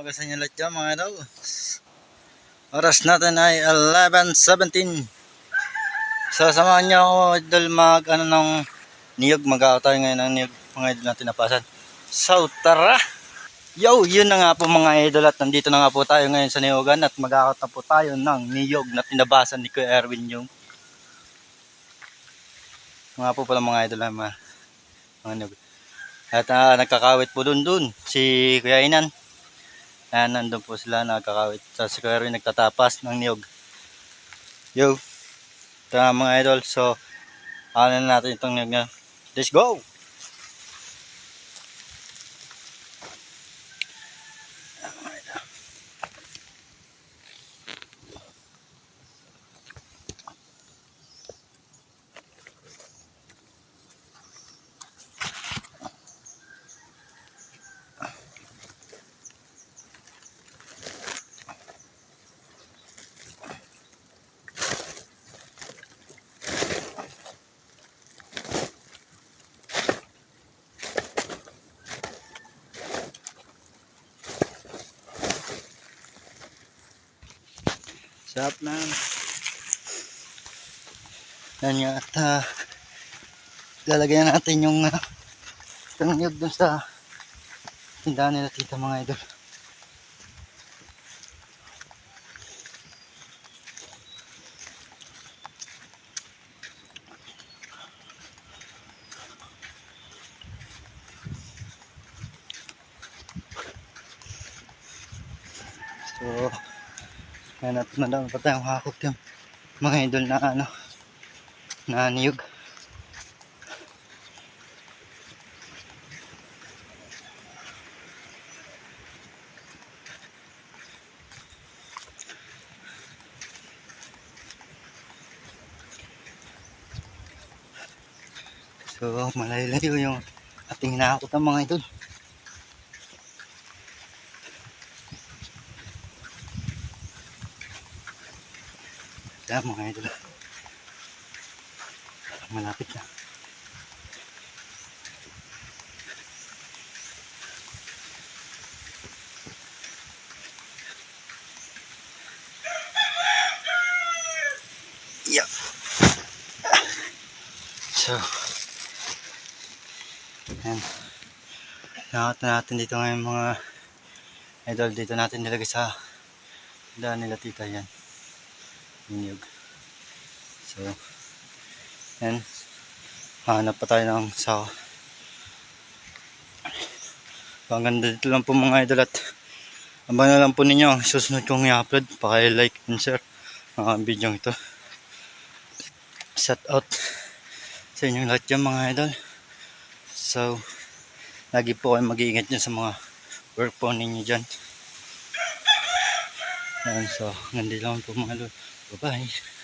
umaga sa inyo lahat dyan mga idol. Oras natin ay 11:17. So samahan nyo ako idol mag ng niyog. Mag-aakaw tayo ngayon ng niyog mga idol natin napasan. So tara! Yo! Yun na nga po mga idol at nandito na nga po tayo ngayon sa niyogan at mag-aakaw na po tayo ng niyog na tinabasan ni Kuya Erwin yung mga po pala mga idol mga niyog. At nagkakawit po dun si Kuya Inan. Ayan, nandun po sila nagkakawit. So, si Kuya Erwin nagtatapas ng niyog. Yo! Ito na mga idol. So, ano na natin itong niyog na. Let's go! Sarap na. Yan nga at lalagyan natin yung itong niyog dun sa tindahan nila tita mga idol. So, yan at madami pa tayong hakot yung mga idol na na niyog. So, malayo-layo yung ating hinahakot ng mga idol. Yan mga idol. Malapit na. Yeah. So, yan. Nakakot na natin dito ngayon mga idol. Dito natin nilagay sa daan nila tita yan. Niyog. So, yan. Hanap pa tayo ng sako. Hanggang dito lang po mga idol at abangan na lang po ninyo ang susunod kong i-upload. Paki-like and share ang video ito. Shout out sa inyong lahat dyan mga idol. So, lagi po kayo mag-iingat nyo sa mga work po ninyo dyan. Yan, so, nandito lang po mga idol. Bye bye.